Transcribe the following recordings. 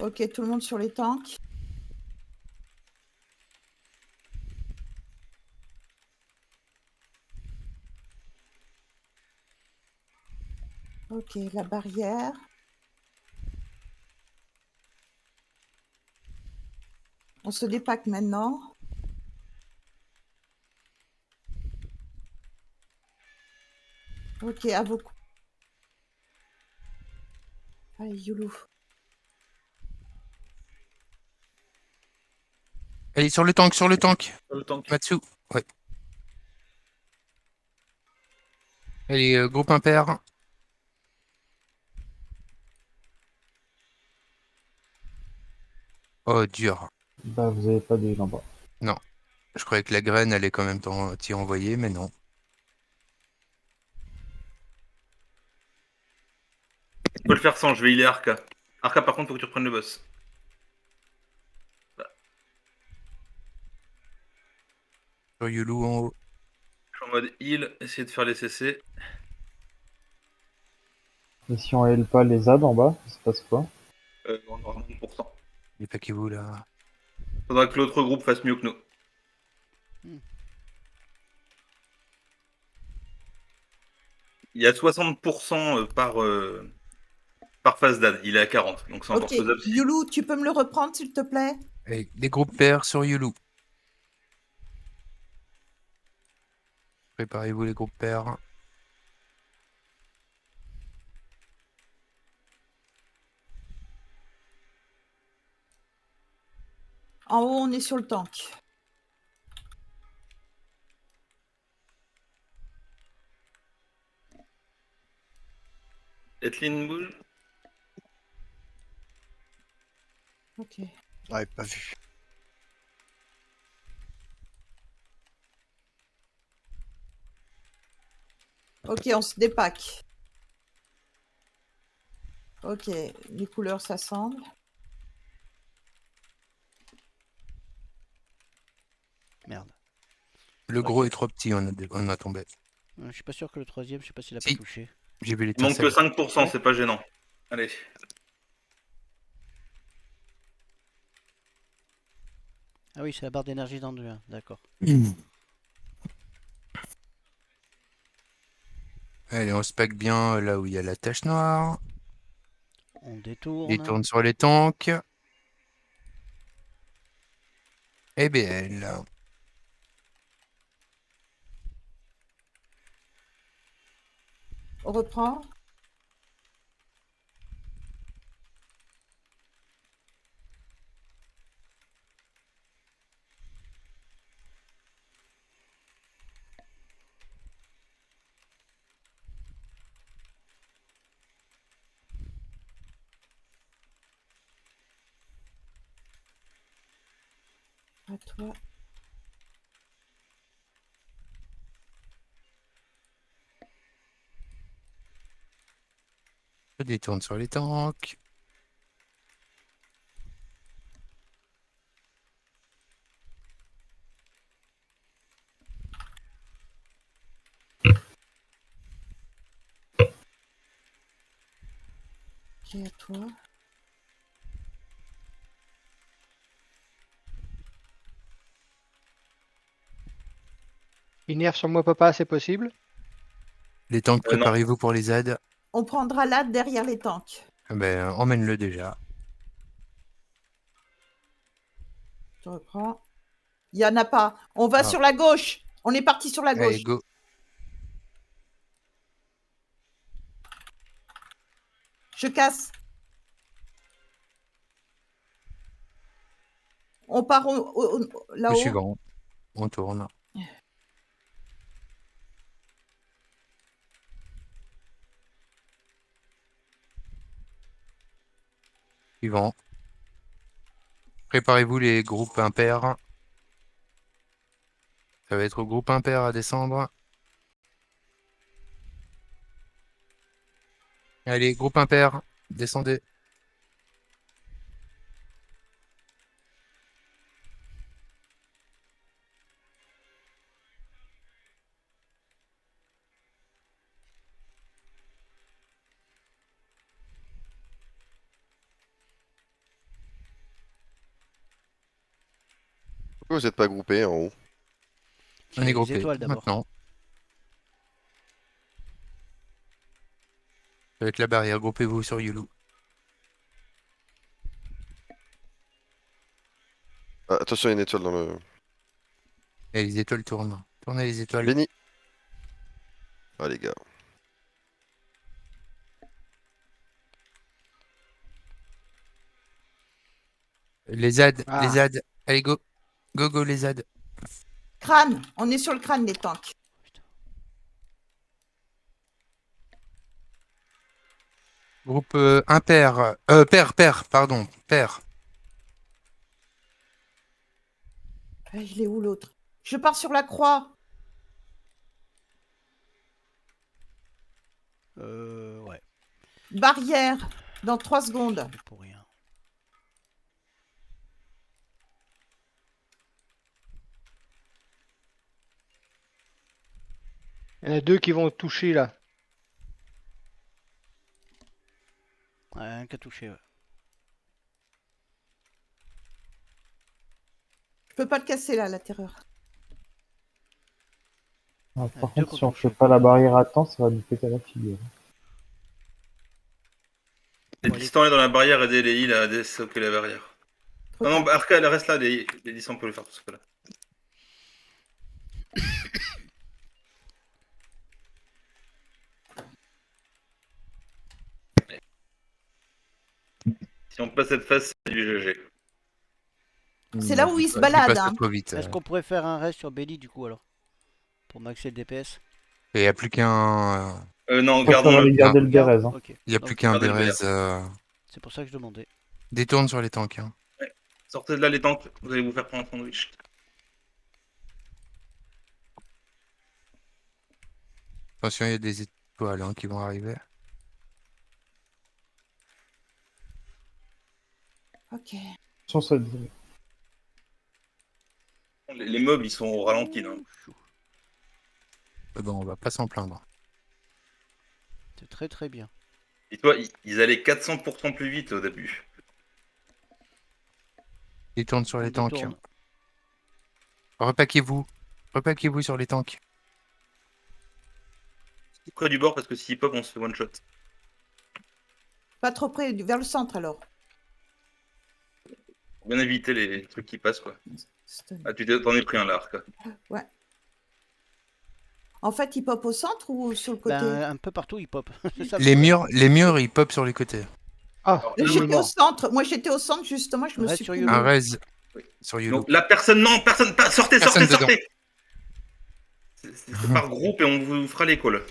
Ok, tout le monde sur les tanks. Ok, la barrière. On se dépaque maintenant. Ok, à vos... Allez, Youlou. Allez, sur le tank, sur le tank. Sur le tank. Matsu. Ouais. Allez, groupe impair. Oh, dur. Bah, vous avez pas de en bas. Non. Je croyais que la graine allait quand même t'y envoyer, mais non. On peut le faire sans, je vais healer Arca. Arca, par contre, faut que tu reprennes le boss. Sur Yulu en haut. Je suis en mode heal, essayer de faire les CC. Et si on heal pas les ZAD en bas, ça se passe quoi? On aura moins de pourcent. Il est pas qui vous là. Faudra que l'autre groupe fasse mieux que nous. Il y a 60% par phase d'ad. Il est à 40, donc c'est encore Ok, faisable. Youlou, tu peux me le reprendre, s'il te plaît? Allez, des groupes pairs sur Yulu. Préparez-vous les groupes pairs. En haut, on est sur le tank. Etlin bouge. Ok. Ouais, pas vu. Ok, on se dépaque. Ok, les couleurs s'assemblent. Merde. Le Ok. gros est trop petit, on a tombé. Je suis pas sûr que le troisième, je sais pas s'il a pas Si, touché. j'ai vu Il manque que l'étincelle. 5%, Ouais. c'est pas gênant. Allez. Ah oui, c'est la barre d'énergie dans le 1, d'accord. Allez, on se pack bien là où il y a la tache noire. On Il détourne. tourne sur les tanks. Et bien, On reprend. À toi. je détourne sur les tanks. Ok, à toi. Linéaire sur moi, papa, c'est possible? Les tanks, Non. préparez-vous pour les ZAD. On prendra l'ad derrière les tanks. Ben, emmène-le déjà. Je reprends. Il n'y en a pas. On va Ah. sur la gauche. On est parti sur la Allez, gauche. go. Je casse. On part Au là-haut. suivant. On tourne. Suivant. Préparez-vous les groupes impairs. Ça va être au groupe impair à descendre. Allez, groupe impair, descendez. Pourquoi vous êtes pas groupés en haut? On est Les groupé étoiles d'abord. maintenant. Avec la barrière, groupez-vous sur Yulu. Ah, attention, il y a une étoile dans le... Et les étoiles tournent. Tournez les étoiles. Béni. Ah les gars. Les ZAD, Ah. les ZAD. Allez, go. Go, go, les ZAD. Crâne. On est sur le crâne des tanks. Groupe impair. Pair, pardon. Pair. Je l'ai où l'autre? Je pars sur la croix. Ouais, Barrière. Dans 3 secondes. c'est pour rien. Il y en a 2 qui vont toucher là. Ouais, un qui a touché, ouais. Je peux pas le casser là, la terreur. Ah, Ah, par deux contre, si on contre fait toucher. pas la barrière à temps, ça va nous péter la figure. Les distants dans la barrière, aider les heals à désoccuper la barrière. Trop Non, non, tard. Arca, elle reste là, les distants, on peut le faire tout seul. Si on passe cette phase, c'est du GG. C'est là où il se Il balade. passe Hein. trop vite. Est-ce qu'on pourrait faire un reste sur Belly du coup alors? Pour maxer le DPS? Il n'y a plus qu'un. Non, Je préfère gardons aller le. garder le Bérez. Hein. Ok. Il n'y a Donc, plus qu'un Gardez le Bérez. c'est pour ça que je demandais. Détourne sur les tanks. Hein. Sortez de là les tanks, vous allez vous faire prendre un sandwich. Attention, il y a des étoiles hein, qui vont arriver. Ok. Attention, ça... Les meubles, ils sont au ralenti là. Mais bon, on va pas s'en plaindre. C'est très très bien. Et toi, ils allaient 400% plus vite au début. Détourne sur On les tanks. détourne. Repaquez-vous. Repaquez-vous sur les tanks. Tout près du bord parce que s'ils pop, on se fait one shot. Pas trop près, vers le centre alors. Pour bien éviter les trucs qui passent quoi. Stun. Ah, t'en es pris un là, Arca. En fait, il pop au centre ou sur le côté? Ben, un peu partout il pop. C'est ça le Les problème. murs, ils pop sur les côtés. Ah, Alors, J'étais au centre. Moi, j'étais au centre, justement. Je me Reste suis sur pris Yolo. Un le- raise Oui. sur Yulu. Donc là, personne, non, personne, pas, sortez, Personne sortez, dedans. sortez. C'est par groupe et on vous fera les calls.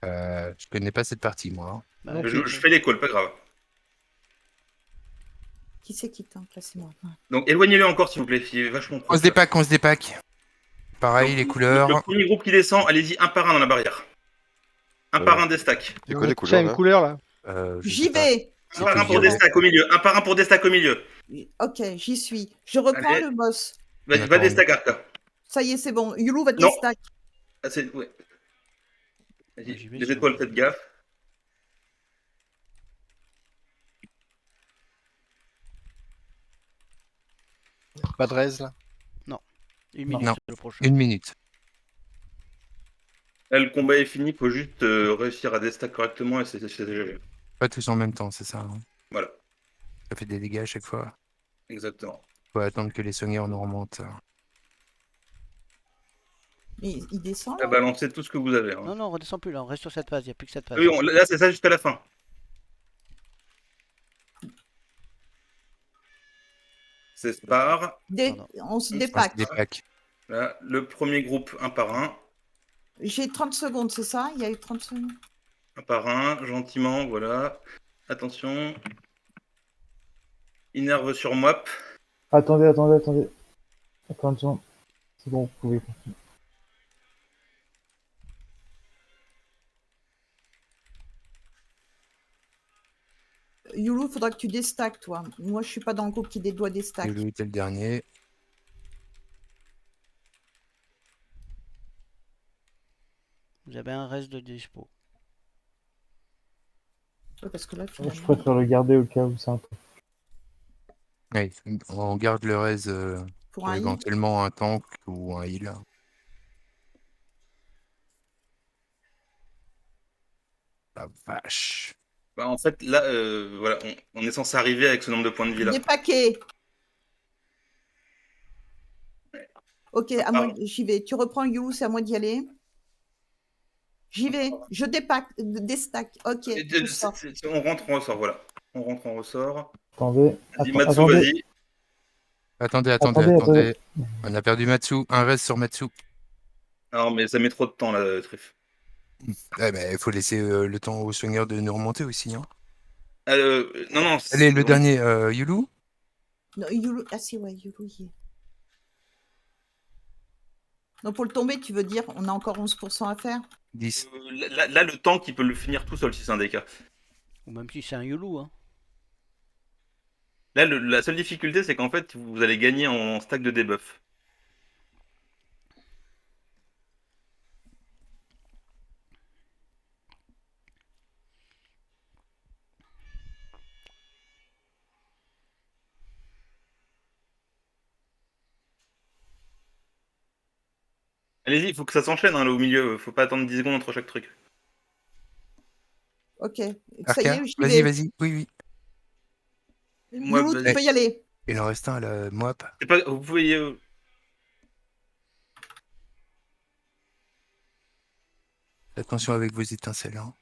Je connais pas cette partie, moi. Hein. Bah, Non, ok. Je fais les calls, pas grave. Qui c'est qui tank là? C'est moi. Ouais. Donc éloignez-le encore s'il vous plaît, il est vachement trop. On se dépack, on se dépack. Pareil, Donc, les Le couleurs. premier groupe qui descend, allez-y un par un dans la barrière. Un par un des stacks. C'est quoi les ça a couleurs une là? couleur là. Je J'y sais pas. vais. Un par un tout pour des violet. stacks au milieu. Un par un pour des stacks au milieu. Ok, j'y suis. Je reprends Allez. le boss. Va Attends, des stacks, Arca. Ça y est, c'est bon. Yulu va te Non. stack. Ah, ouais. Ouais, Vas-y, j'y vais, les c'est étoiles, bon. faites gaffe. Pas de raise là? Une minute, Non. c'est le prochain. 1 minute. Là, le combat est fini, faut juste réussir à déstack correctement et c'est GG. Pas tous en même temps, c'est ça. Hein. Voilà, Ça fait des dégâts à chaque fois. exactement. Faut attendre que les soigneurs nous remontent. Mais il descend À là. balancer tout ce que vous avez. Hein. Non, non, on redescend plus là, on reste sur cette phase, il n'y a plus que cette phase. Oui, là, c'est ça jusqu'à la fin. C'est Spar. Pardon. On se On se On se dépack. dépack. Là, le premier groupe, un par un. J'ai 30 secondes, c'est ça? Il y a eu 30 secondes. Un par un, gentiment, voilà. Attention. Innerve sur Mop. Attendez. Attention. C'est bon, vous pouvez continuer. Yulu, faudra que tu déstack, toi. Moi, je suis pas dans le groupe qui doit déstack. Yulu était le dernier. Vous avez un reste de dispo. Ouais, parce que là, Je finalement... préfère le garder au cas où c'est un peu. Ouais, on garde le raise Pour pour un heal. éventuellement un tank ou un heal. La vache. Bah, en fait, là, voilà, on est censé arriver avec ce nombre de points de vie là. Des paquets. Ok, à moi, Alors, j'y vais. Tu reprends You, c'est à moi d'y aller. J'y vais. Je déstack. Ok, je sors. on rentre, on ressort, voilà. On rentre, on ressort. Attendez, Vas-y, attends, Matsu, attendez, vas-y. Attendez. On a perdu Matsu. Un reste sur Matsu. Non, mais ça met trop de temps là, Trif. Ouais, mais il faut laisser le temps aux soigneurs de nous remonter aussi. Hein. Non, Allez, le dernier, Yulu. Non, Yulu. Ah si, ouais, Yulu y est. Donc pour le tomber, tu veux dire, on a encore 11% à faire? 10. Là, le tank, il peut le finir tout seul si c'est un DK. Ou même si c'est un Yulu, hein. Là, la seule difficulté, c'est qu'en fait, vous allez gagner en stack de debuff. Allez-y, il faut que ça s'enchaîne hein, là au milieu. Faut pas attendre 10 secondes entre chaque truc. Ok. Ça y Arca, est, j'y vais. vas-y. Oui. Et moi, Yulu, tu vas-y. peux y aller. Il en reste un à la Moap. Vous pouvez. Attention avec vos étincelles. Hein.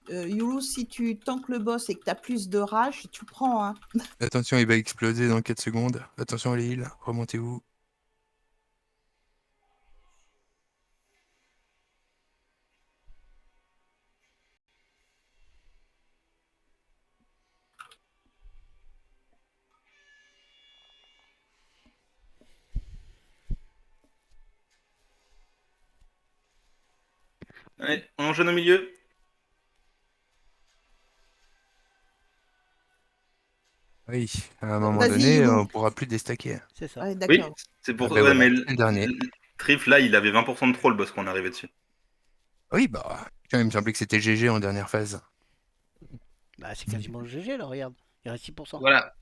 Yulu, si tu tankes le boss et que tu as plus de rage, tu prends. Hein. Attention, il va exploser dans 4 secondes. Attention les heals, remontez-vous. Allez, on enchaîne au milieu. Oui, à un moment Vas-y, donné, Yulu. on pourra plus déstacker. C'est ça. Ouais, Oui, d'accord. c'est pour Ah ça. ben Ouais, voilà, mais c'est le dernier. Trif, là, il avait 20% de trop le boss quand on est arrivé dessus. Oui, bah, tiens, il me semblait que c'était GG en dernière phase. Bah, c'est quasiment le GG là, regarde. Il reste 6%. Voilà.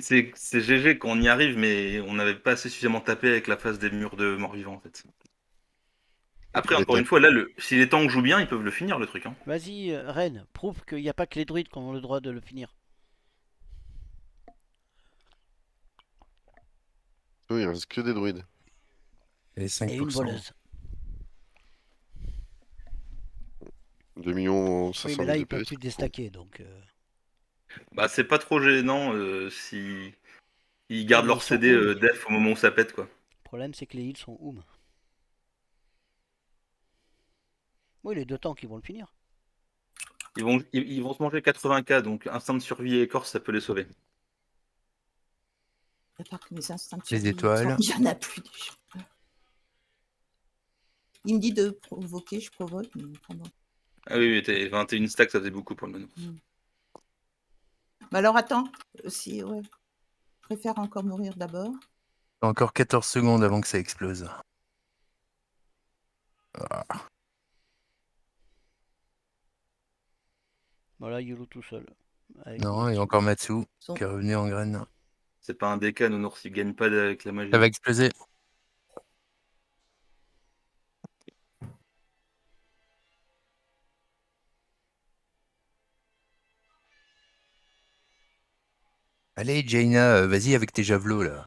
C'est GG quand on y arrive, mais on n'avait pas assez suffisamment tapé avec la phase des murs de mort-vivant en fait. Après, encore une fois, là, si les tanks jouent bien, ils peuvent le finir le truc. Hein. Vas-y, Ren, prouve qu'il n'y a pas que les druides qui ont le droit de le finir. Oui, il reste que des druides. Et 5%. Et une voleuse. 2 millions Oui, 500 mais là, 000 ils peuvent DPS. plus déstacker, donc... Bah, c'est pas trop gênant si ils gardent mais leur ils sont CD oum. def au moment où ça pète quoi. Le problème, c'est que les heals sont oum. Oui, les deux tanks, ils vont le finir. Ils vont se manger 80k, donc instinct de survie et écorce, ça peut les sauver. À part que mes instincts de Les survie, étoiles. il n'y en a plus déjà. Il me dit de provoquer, je provoque. Mais pendant... Ah oui, 21 stacks, ça faisait beaucoup pour le Manos. Mais alors attends, si ouais. Je préfère encore mourir d'abord. Encore 14 secondes avant que ça explose. Ah. Voilà, Yulu tout seul. Avec Non, et Matsu. encore Matsu Son- qui est revenu en graine. C'est pas un DK, Nounours, ils gagnent pas avec la magie. Ça va exploser. Allez, Jaina, vas-y avec tes javelots là.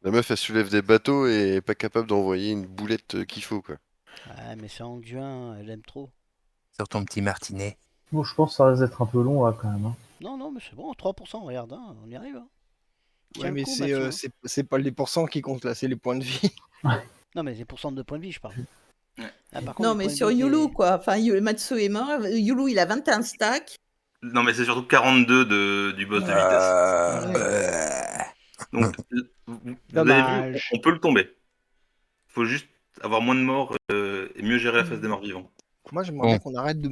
La meuf, elle soulève des bateaux et est pas capable d'envoyer une boulette qu'il faut, quoi. Ah, mais c'est Anduin, elle aime trop. Sur ton petit martinet. Bon, je pense que ça risque d'être un peu long là quand même. Hein. Non, mais c'est bon, 3%, regarde, hein, on y arrive. Hein. Tiens Ouais, le mais coup, Mathieu, hein. c'est pas les pourcents qui comptent là, c'est les points de vie. Non, mais les pourcents de points de vie, je parle. Ouais. Ah, par contre, Non, les mais points de sur vie, Yulu, quoi. Enfin, Matsu est mort. Yulu, il a 21 stacks. Non, mais c'est surtout 42 du boss de vitesse. Donc, vous avez vu, Dommage. on peut le tomber. Faut juste avoir moins de morts et mieux gérer la phase des morts vivants. Moi, j'aimerais bien qu'on arrête de